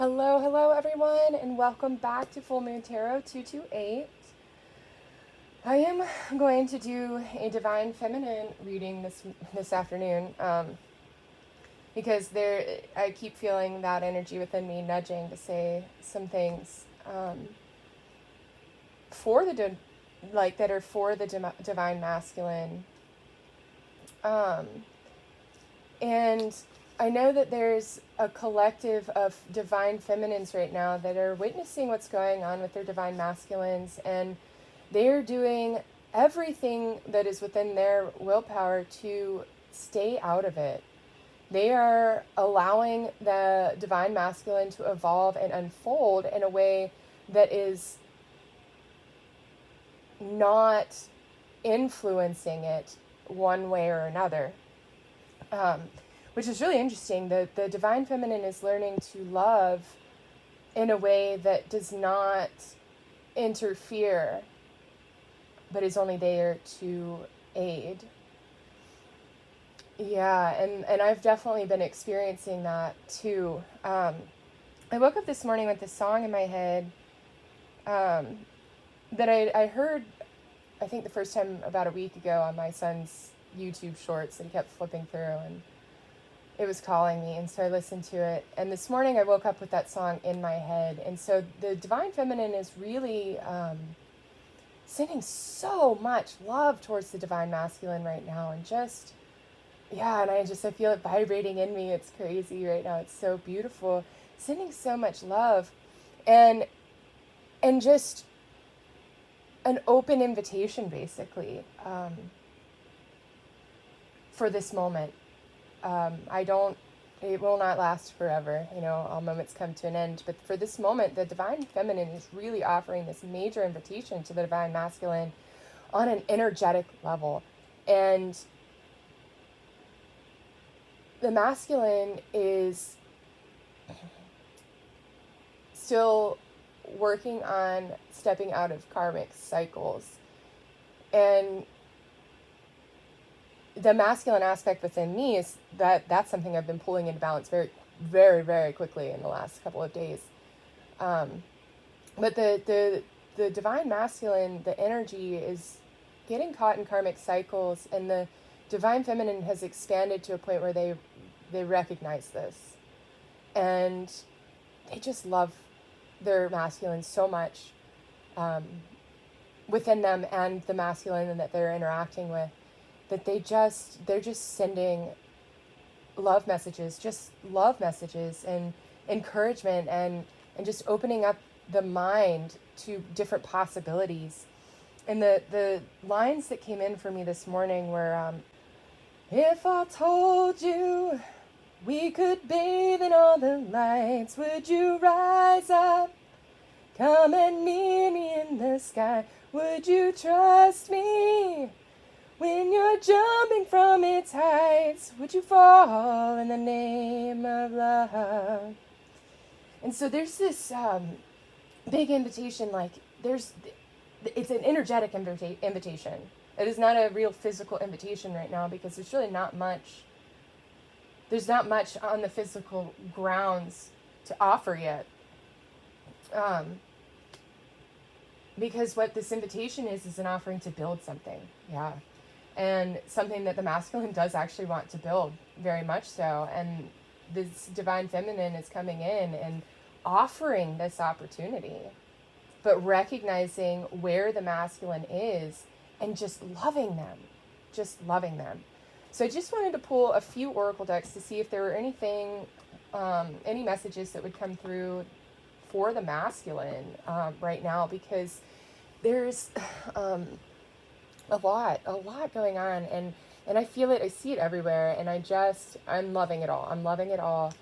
Hello everyone, and welcome back to Full Moon Tarot 228. I am going to do a Divine Feminine reading this afternoon because I keep feeling that energy within me nudging to say some things for the that are for the Divine Masculine, and I know that there's a collective of divine feminines right now that are witnessing what's going on with their divine masculines, and they're doing everything that is within their willpower to stay out of it. They are allowing the divine masculine to evolve and unfold in a way that is not influencing it one way or another. Which is really interesting. The divine feminine is learning to love in a way that does not interfere, but is only there to aid. Yeah, and I've definitely been experiencing that too. I woke up this morning with this song in my head that I heard, I think the first time about a week ago on my son's YouTube shorts that he kept flipping through, and it was calling me, and so I listened to it. And this morning I woke up with that song in my head. And so the divine feminine is really sending so much love towards the divine masculine right now, and just, yeah, and I feel it vibrating in me. It's crazy right now. It's so beautiful, sending so much love, and just an open invitation basically for this moment. It will not last forever. All moments come to an end. But for this moment, the divine feminine is really offering this major invitation to the divine masculine on an energetic level. And the masculine is still working on stepping out of karmic cycles. And the masculine aspect within me is that's something I've been pulling into balance very, very, very quickly in the last couple of days. But the divine masculine, the energy is getting caught in karmic cycles, and the divine feminine has expanded to a point where they recognize this, and they just love their masculine so much within them and the masculine that they're interacting with, that they're just sending love messages and encouragement, and just opening up the mind to different possibilities. And the lines that came in for me this morning were, if I told you we could bathe in all the lights, would you rise up? Come and meet me in the sky. Would you trust me? When you're jumping from its heights, would you fall in the name of love? And so there's this big invitation, it's an energetic invitation. It is not a real physical invitation right now, because there's really not much on the physical grounds to offer yet. Because what this invitation is an offering to build something. Yeah. And something that the masculine does actually want to build, very much so. And this divine feminine is coming in and offering this opportunity, but recognizing where the masculine is and just loving them. So I just wanted to pull a few oracle decks to see if there were any messages that would come through for the masculine right now, because there's a lot going on, and I feel it, I see it everywhere, and I'm loving it all,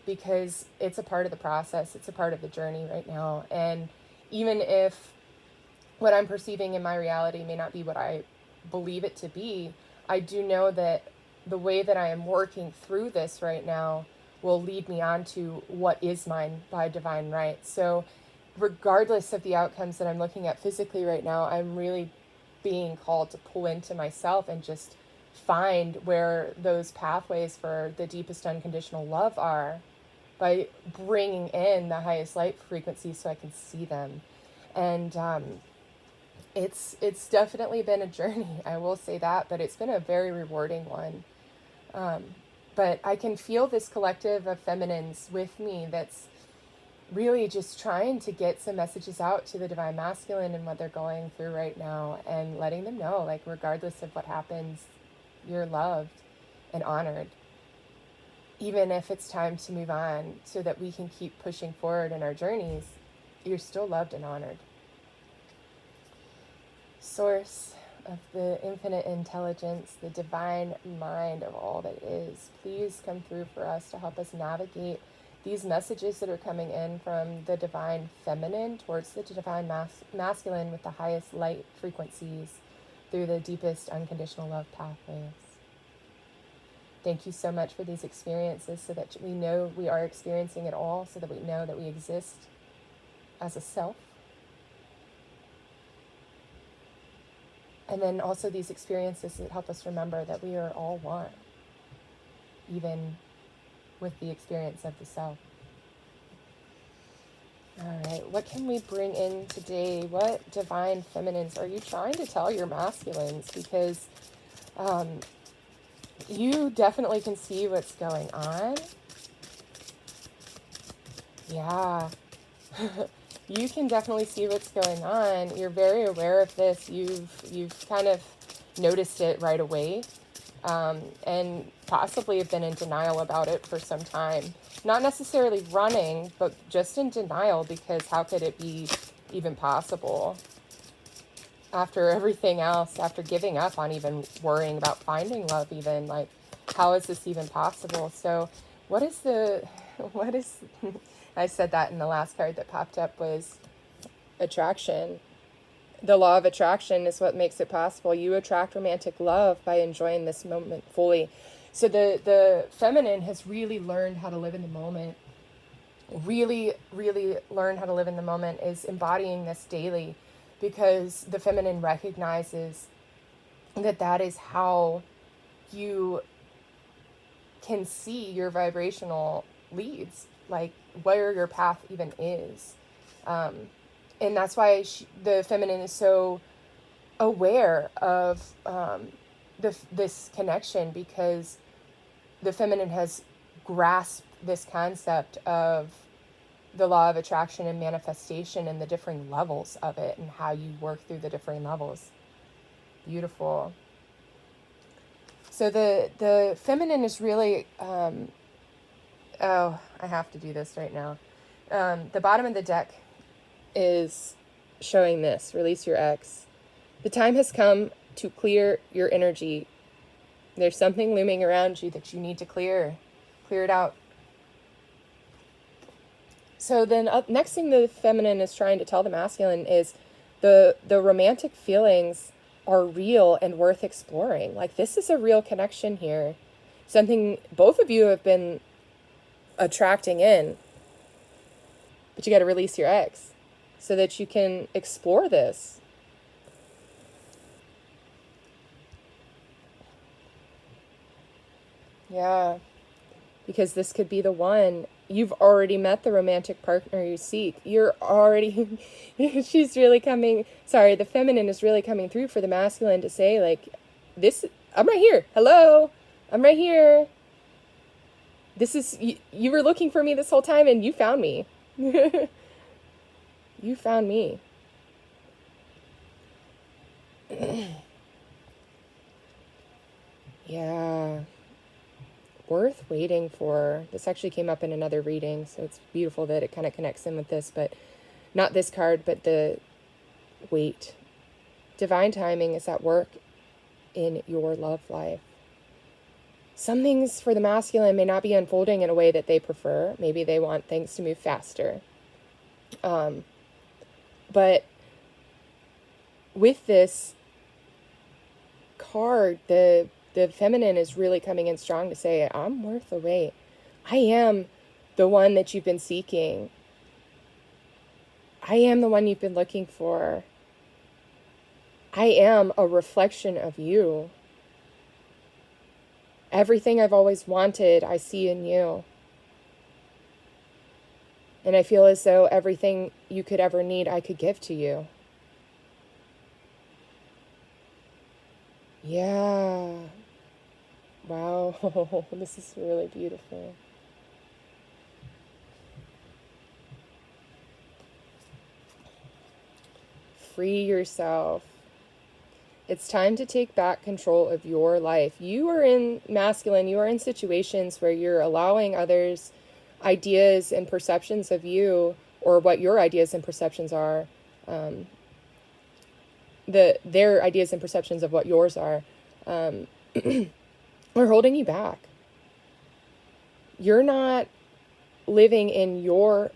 because it's a part of the process, it's a part of the journey right now. And even if what I'm perceiving in my reality may not be what I believe it to be, I do know that the way that I am working through this right now will lead me on to what is mine by divine right. So regardless of the outcomes that I'm looking at physically right now, I'm really being called to pull into myself and just find where those pathways for the deepest unconditional love are, by bringing in the highest light frequency so I can see them. And it's definitely been a journey, I will say that, but it's been a very rewarding one. But I can feel this collective of feminines with me that's really just trying to get some messages out to the divine masculine and what they're going through right now, and letting them know, like, regardless of what happens, you're loved and honored, even if it's time to move on so that we can keep pushing forward in our journeys. You're still loved and honored. Source of the infinite intelligence, the divine mind of all that is, please come through for us to help us navigate these messages that are coming in from the divine feminine towards the divine masculine with the highest light frequencies through the deepest unconditional love pathways. Thank you so much for these experiences, so that we know we are experiencing it all, so that we know that we exist as a self. And then also these experiences that help us remember that we are all one, even with the experience of the self. All right, what can we bring in today? What divine feminines are you trying to tell your masculines? Because you definitely can see what's going on. Yeah. You can definitely see what's going on. You're very aware of this. You've kind of noticed it right away, and possibly have been in denial about it for some time. Not necessarily running, but just in denial, because how could it be even possible? After everything else, after giving up on even worrying about finding love, even, like, how is this even possible? So what is I said that in the last card that popped up was attraction. The law of attraction is what makes it possible. You attract romantic love by enjoying this moment fully. So the feminine has really learned how to live in the moment. Really, really learn how to live in the moment, is embodying this daily, because the feminine recognizes that that is how you can see your vibrational leads, like where your path even is. And that's why the feminine is so aware of this connection, because the feminine has grasped this concept of the law of attraction and manifestation and the different levels of it, and how you work through the different levels. Beautiful. So the feminine is really, oh, I have to do this right now. The bottom of the deck is showing this: release your ex. The time has come to clear your energy. There's something looming around you that you need to clear it out. So then next thing the feminine is trying to tell the masculine is the romantic feelings are real and worth exploring. Like, this is a real connection here. Something both of you have been attracting in. But you got to release your ex so that you can explore this. Yeah. Because this could be the one. You've already met the romantic partner you seek. You're already, she's really coming, sorry, the feminine is really coming through for the masculine to say, like, this, I'm right here. Hello, I'm right here. This is, you were looking for me this whole time and you found me. You found me. Yeah. Worth waiting for. This actually came up in another reading, so it's beautiful that it kind of connects in with this, but not this card, but the wait. Divine timing is at work in your love life. Some things for the masculine may not be unfolding in a way that they prefer. Maybe they want things to move faster. But with this card, the feminine is really coming in strong to say, I'm worth the wait. I am the one that you've been seeking. I am the one you've been looking for. I am a reflection of you. Everything I've always wanted, I see in you. And I feel as though everything you could ever need, I could give to you. Yeah. Wow. This is really beautiful. Free yourself. It's time to take back control of your life. You are in masculine, you are in situations where you're allowing others' ideas and perceptions of you, or what your ideas and perceptions are, their ideas and perceptions of what yours are, are holding you back. You're not living in your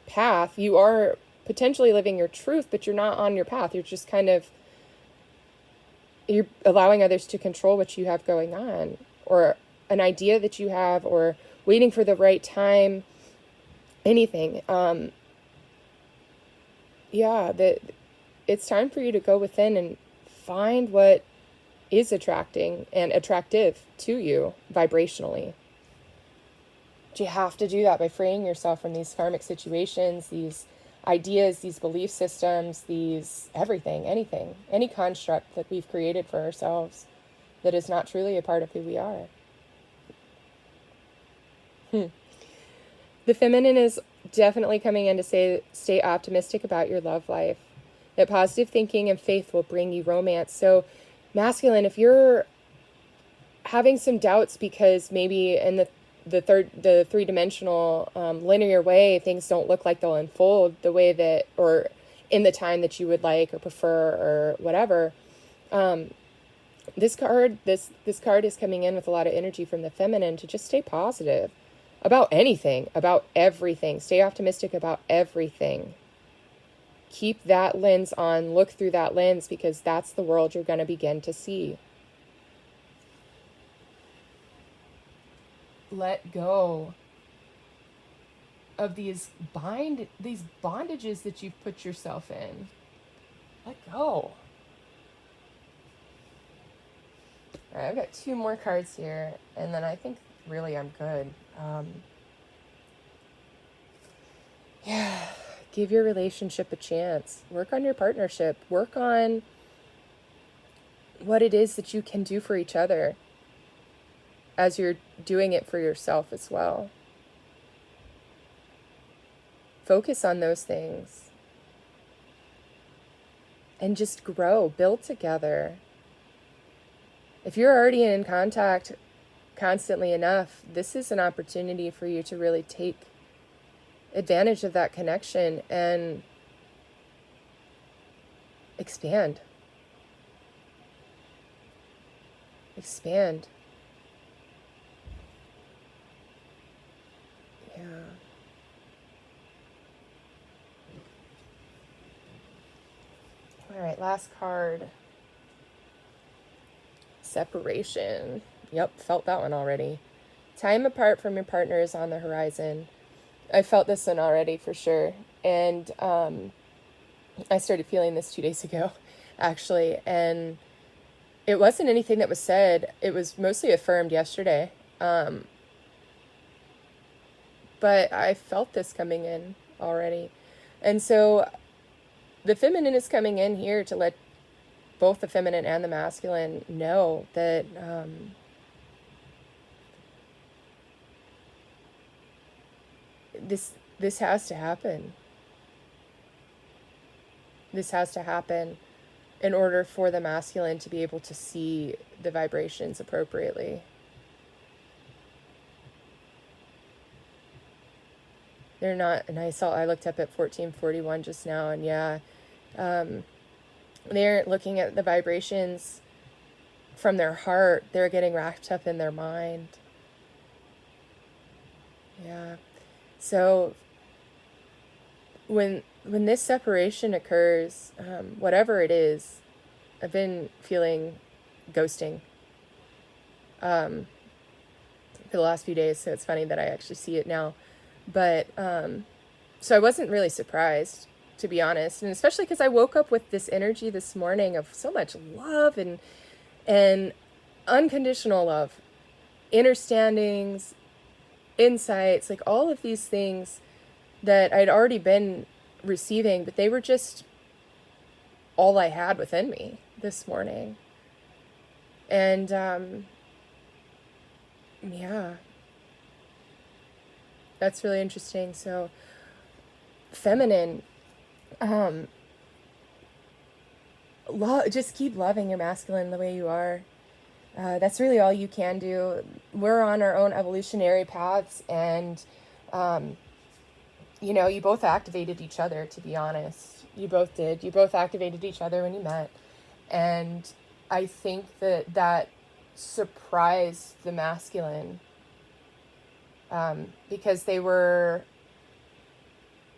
path. You are potentially living your truth, but you're not on your path. You're just kind of, you're allowing others to control what you have going on, or an idea that you have, or waiting for the right time, anything. It's time for you to go within and find what is attracting and attractive to you vibrationally. But you have to do that by freeing yourself from these karmic situations, these ideas, these belief systems, these everything, anything, any construct that we've created for ourselves that is not truly a part of who we are. The feminine is definitely coming in to say, stay optimistic about your love life. That positive thinking and faith will bring you romance. So masculine, if you're having some doubts because maybe in the three-dimensional linear way, things don't look like they'll unfold the way that, or in the time that you would like or prefer or whatever, this card is coming in with a lot of energy from the feminine to just stay positive about anything, about everything. Stay optimistic about everything. Keep that lens on, look through that lens, because that's the world you're going to begin to see. Let go of these bondages that you've put yourself in. Let go. All right, I've got 2 more cards here, and then I think really I'm good. Give your relationship a chance. Work on your partnership. Work on what it is that you can do for each other as you're doing it for yourself as well. Focus on those things. And just grow, build together. If you're already in contact constantly enough, this is an opportunity for you to really take advantage of that connection and expand. Expand. Yeah. All right, last card. Separation. Yep, felt that one already. Time apart from your partner is on the horizon. I felt this one already for sure. And I started feeling this 2 days ago, actually. And it wasn't anything that was said. It was mostly affirmed yesterday. But I felt this coming in already. And so the feminine is coming in here to let both the feminine and the masculine know that this has to happen. This has to happen in order for the masculine to be able to see the vibrations appropriately. They're not, and I looked up at 1441 just now, and they aren't looking at the vibrations from their heart. They're getting wrapped up in their mind. Yeah. So when this separation occurs, whatever it is, I've been feeling ghosting for the last few days, so it's funny that I actually see it now. But so I wasn't really surprised, to be honest, and especially because I woke up with this energy this morning of so much love and unconditional love, understandings, insights, like all of these things that I'd already been receiving, but they were just all I had within me this morning. And yeah, that's really interesting. So feminine, just keep loving your masculine the way you are. That's really all you can do. We're on our own evolutionary paths, and you both activated each other, to be honest. You both did. You both activated each other when you met. And I think that surprised the masculine, because they were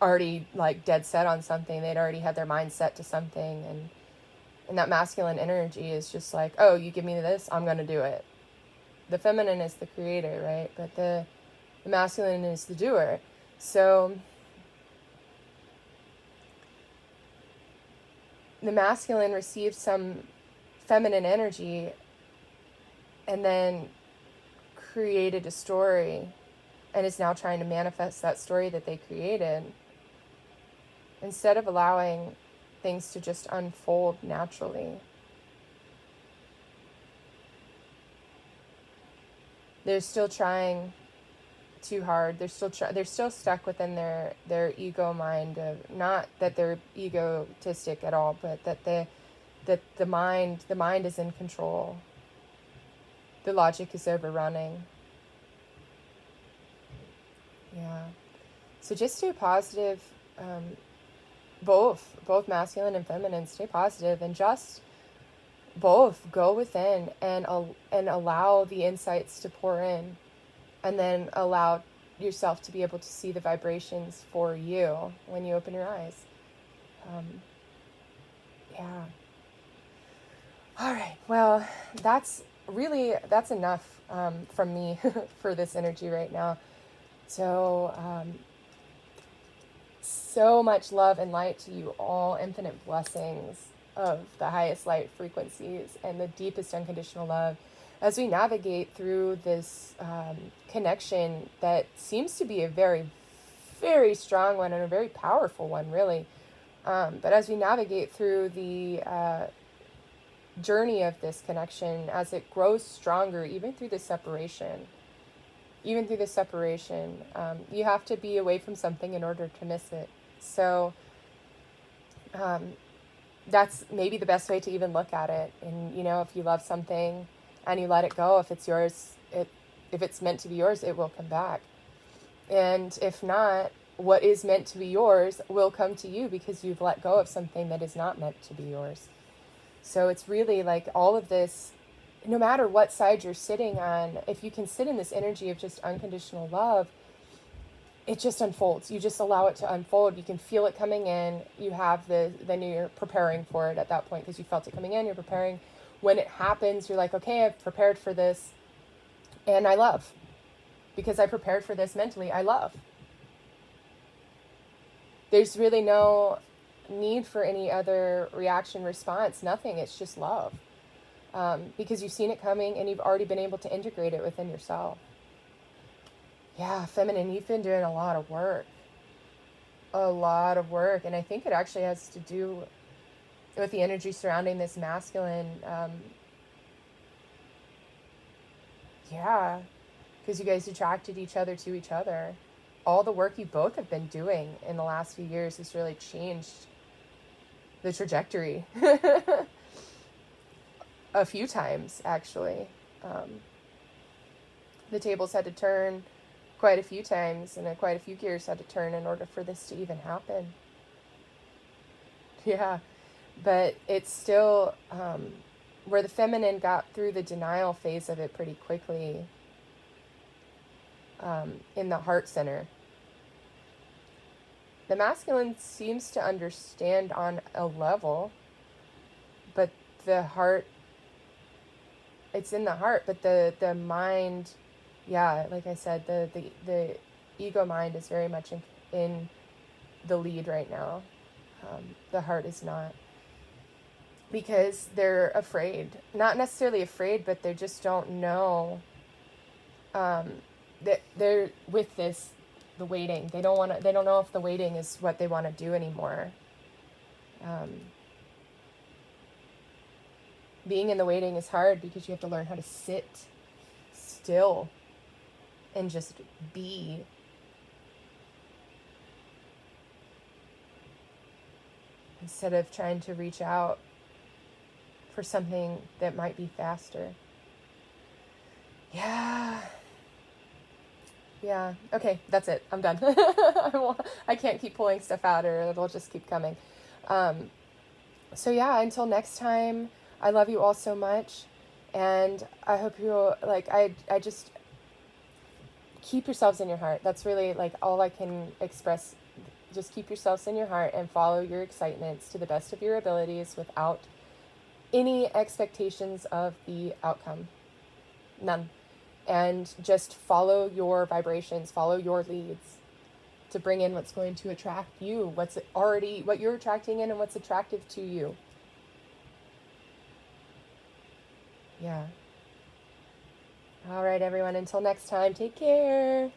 already like dead set on something. They'd already had their mind set to something. And that masculine energy is just like, oh, you give me this, I'm going to do it. The feminine is the creator, right? But the masculine is the doer. So the masculine received some feminine energy and then created a story and is now trying to manifest that story that they created, instead of allowing things to just unfold naturally. They're still trying too hard. They're still stuck within their ego mind of, not that they're egotistic at all, but that the mind is in control. The logic is overrunning. Yeah. So just stay positive. Both masculine and feminine, stay positive, and just both go within and allow the insights to pour in, and then allow yourself to be able to see the vibrations for you when you open your eyes. Yeah. All right. Well, that's enough from me for this energy right now. So, so much love and light to you all, infinite blessings of the highest light frequencies and the deepest unconditional love as we navigate through this connection that seems to be a very, very strong one and a very powerful one, really. But as we navigate through the journey of this connection, as it grows stronger, even through the separation, you have to be away from something in order to miss it. So that's maybe the best way to even look at it. And, if you love something and you let it go, if it's yours, if it's meant to be yours, it will come back. And if not, what is meant to be yours will come to you because you've let go of something that is not meant to be yours. So it's really like all of this, no matter what side you're sitting on, if you can sit in this energy of just unconditional love, it just unfolds. You just allow it to unfold. You can feel it coming in. You have then you're preparing for it at that point because you felt it coming in. You're preparing. When it happens, you're like, okay, I've prepared for this and I love. Because I prepared for this mentally, I love. There's really no need for any other reaction, response, nothing. It's just love. Because you've seen it coming and you've already been able to integrate it within yourself. Yeah, feminine, you've been doing a lot of work. And I think it actually has to do with the energy surrounding this masculine. Yeah, because you guys attracted each other to each other. All the work you both have been doing in the last few years has really changed the trajectory. A few times, actually. The tables had to turn quite a few times, and quite a few gears had to turn in order for this to even happen. Yeah, but it's still where the feminine got through the denial phase of it pretty quickly in the heart center. The masculine seems to understand on a level, but the heart, it's in the heart, but the mind, yeah, like I said, the ego mind is very much in the lead right now. The heart is not. Because they're afraid. Not necessarily afraid, but they just don't know. they're with this, the waiting. They don't know if the waiting is what they want to do anymore. Being in the waiting is hard because you have to learn how to sit still and just be. Instead of trying to reach out for something that might be faster. Yeah. Okay, that's it. I'm done. I can't keep pulling stuff out or it'll just keep coming. So yeah, until next time, I love you all so much. And I hope you, like, I just keep yourselves in your heart. That's really, like, all I can express. Just keep yourselves in your heart and follow your excitements to the best of your abilities without any expectations of the outcome. None. And just follow your vibrations, follow your leads to bring in what's going to attract you, what you're attracting in and what's attractive to you. Yeah. All right, everyone. Until next time, take care.